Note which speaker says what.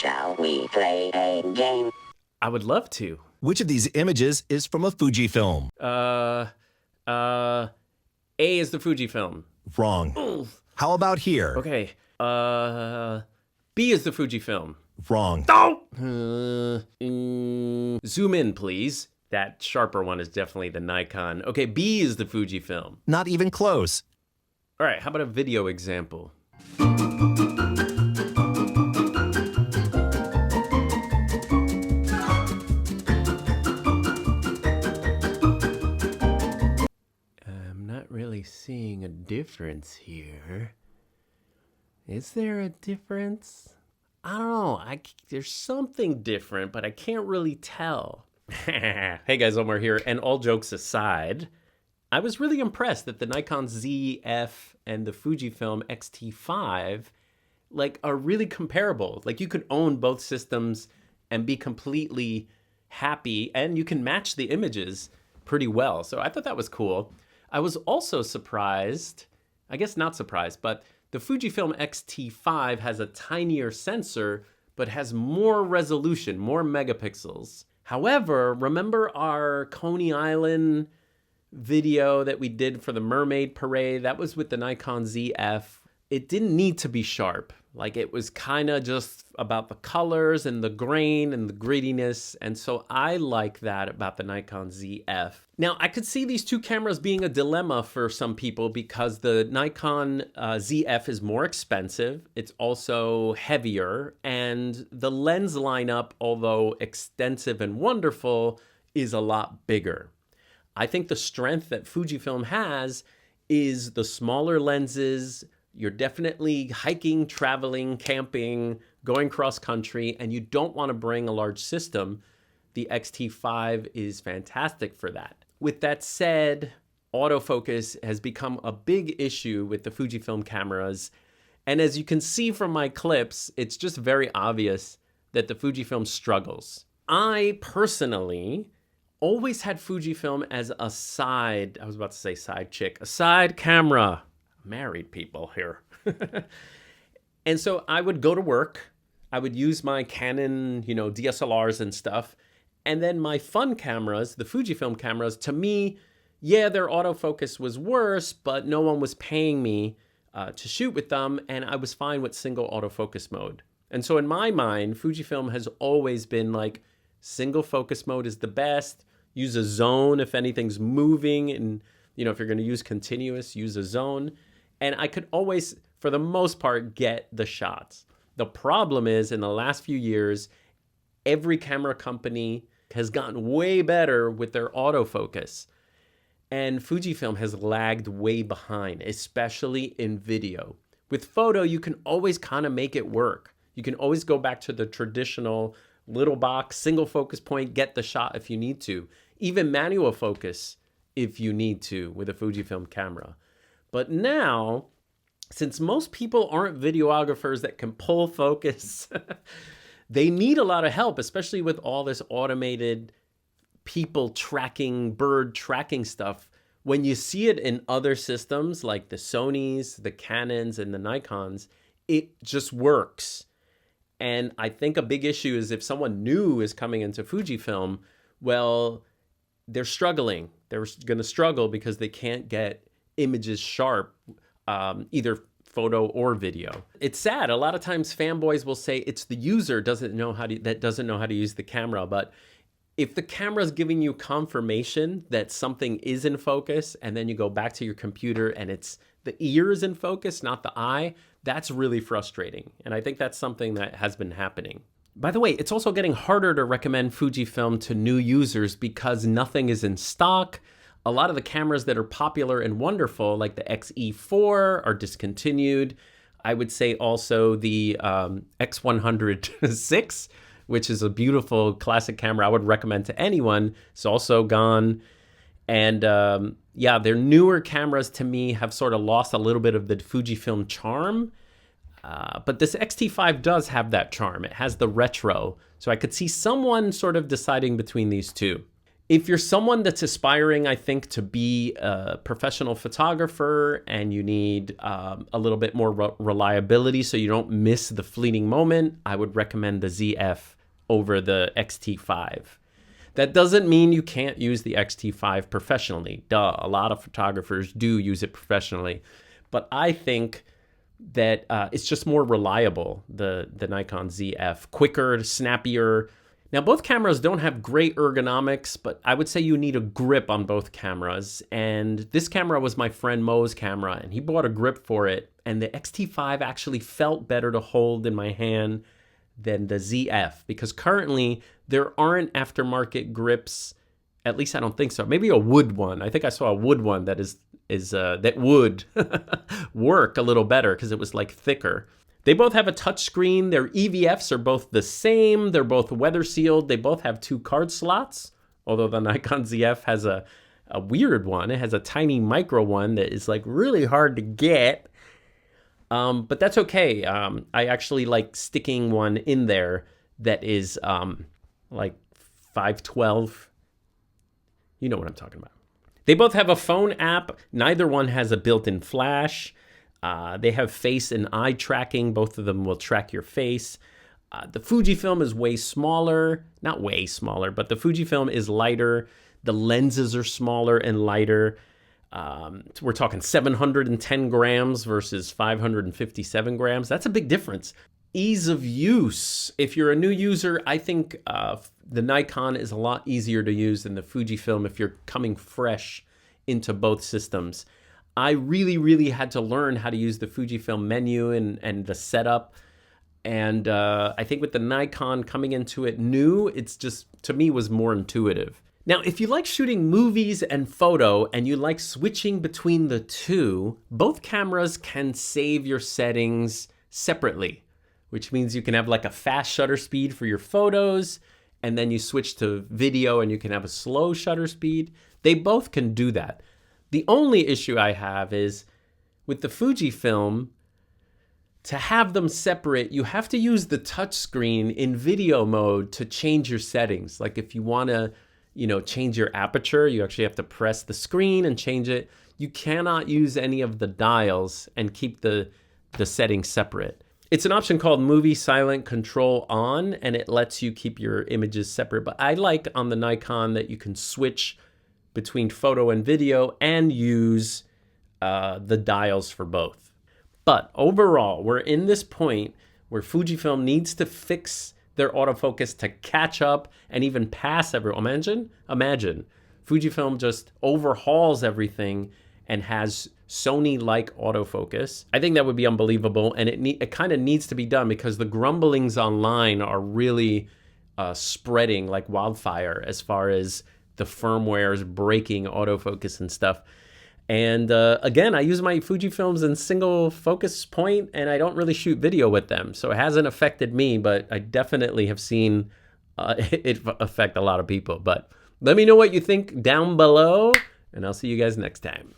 Speaker 1: Shall we play a game?
Speaker 2: I would love to.
Speaker 3: Which of these images is from a Fujifilm?
Speaker 2: A is the Fujifilm.
Speaker 3: Wrong.
Speaker 2: Oof.
Speaker 3: How about here?
Speaker 2: Okay. B is the Fujifilm.
Speaker 3: Wrong.
Speaker 2: Oh! Zoom in, please. That sharper one is definitely the Nikon. Okay, B is the Fujifilm.
Speaker 3: Not even close.
Speaker 2: All right, how about a video example? I'm not really seeing a difference here. Is there a difference? I don't know. There's something different, but I can't really tell. Hey guys, Omar here. And all jokes aside, I was really impressed that the Nikon ZF and the Fujifilm X-T5 are really comparable. Like, you could own both systems and be completely happy, and you can match the images pretty well. So I thought that was cool. I was also surprised, I guess not surprised, but the Fujifilm X-T5 has a tinier sensor, but has more resolution, more megapixels. However, remember our Coney Island video that we did for the Mermaid Parade? That was with the Nikon ZF. It didn't need to be sharp. Like, it was kind of just about the colors and the grain and the grittiness. And so I like that about the Nikon ZF. Now, I could see these two cameras being a dilemma for some people because the Nikon ZF is more expensive. It's also heavier. And the lens lineup, although extensive and wonderful, is a lot bigger. I think the strength that Fujifilm has is the smaller lenses. You're definitely hiking, traveling, camping, going cross country, and you don't want to bring a large system. The X-T5 is fantastic for that. With that said, autofocus has become a big issue with the Fujifilm cameras. And as you can see from my clips, it's just very obvious that the Fujifilm struggles. I personally always had Fujifilm as a side camera. Married people here. And so I would go to work. I would use my Canon, DSLRs and stuff. And then my fun cameras, the Fujifilm cameras, to me, yeah, their autofocus was worse, but no one was paying me to shoot with them. And I was fine with single autofocus mode. And so in my mind, Fujifilm has always been like, single focus mode is the best. Use a zone if anything's moving. And, if you're going to use continuous, use a zone. And I could always, for the most part, get the shots. The problem is, in the last few years, every camera company has gotten way better with their autofocus. And Fujifilm has lagged way behind, especially in video. With photo, you can always kind of make it work. You can always go back to the traditional little box, single focus point, get the shot if you need to. Even manual focus if you need to with a Fujifilm camera. But now, since most people aren't videographers that can pull focus, they need a lot of help, especially with all this automated people tracking, bird tracking stuff. When you see it in other systems like the Sonys, the Canons, and the Nikons, it just works. And I think a big issue is if someone new is coming into Fujifilm, well, they're struggling. They're going to struggle because they can't get images sharp, either photo or video. It's sad. A lot of times fanboys will say it's the user that doesn't know how to use the camera. But if the camera is giving you confirmation that something is in focus, and then you go back to your computer and it's the ear is in focus, not the eye, that's really frustrating. And I think that's something that has been happening. By the way, it's also getting harder to recommend Fujifilm to new users because nothing is in stock. A lot of the cameras that are popular and wonderful, like the XE4, are discontinued. I would say also the X106, which is a beautiful classic camera I would recommend to anyone, is also gone. And their newer cameras to me have sort of lost a little bit of the Fujifilm charm. But this X-T5 does have that charm. It has the retro. So I could see someone sort of deciding between these two. If you're someone that's aspiring, I think, to be a professional photographer and you need a little bit more reliability so you don't miss the fleeting moment, I would recommend the ZF over the X-T5. That doesn't mean you can't use the X-T5 professionally. Duh, a lot of photographers do use it professionally. But I think that it's just more reliable, the Nikon ZF. Quicker, snappier. Now, both cameras don't have great ergonomics, but I would say you need a grip on both cameras. And this camera was my friend Mo's camera, and he bought a grip for it. And the X-T5 actually felt better to hold in my hand than the ZF, because currently there aren't aftermarket grips. At least I don't think so. Maybe a wood one. I think I saw a wood one that that would work a little better because it was like thicker. They both have a touch screen. Their EVFs are both the same. They're both weather sealed. They both have 2 card slots, although the Nikon ZF has a weird one. It has a tiny micro one that is like really hard to get. But that's okay. I actually like sticking one in there that is like 512. You know what I'm talking about. They both have a phone app. Neither one has a built-in flash. They have face and eye tracking. Both of them will track your face. The Fujifilm is way smaller. Not way smaller, but the Fujifilm is lighter. The lenses are smaller and lighter. We're talking 710 grams versus 557 grams. That's a big difference. Ease of use. If you're a new user, I think the Nikon is a lot easier to use than the Fujifilm if you're coming fresh into both systems. I really had to learn how to use the Fujifilm menu and the setup. And I think with the Nikon coming into it new, it's just, to me, was more intuitive. Now, if you like shooting movies and photo and you like switching between the two, both cameras can save your settings separately, which means you can have like a fast shutter speed for your photos, and then you switch to video and you can have a slow shutter speed. They both can do that. The only issue I have is with the Fujifilm, to have them separate, you have to use the touch screen in video mode to change your settings. Like if you want to, change your aperture, you actually have to press the screen and change it. You cannot use any of the dials and keep the settings separate. It's an option called Movie Silent Control On, and it lets you keep your images separate. But I like on the Nikon that you can switch between photo and video and use the dials for both. But overall, we're in this point where Fujifilm needs to fix their autofocus to catch up and even pass everyone. Imagine Fujifilm just overhauls everything and has Sony-like autofocus. I think that would be unbelievable, and it kind of needs to be done because the grumblings online are really spreading like wildfire as far as the firmware's breaking autofocus and stuff. And again, I use my Fujifilms in single focus point, and I don't really shoot video with them. So it hasn't affected me, but I definitely have seen it affect a lot of people. But let me know what you think down below, and I'll see you guys next time.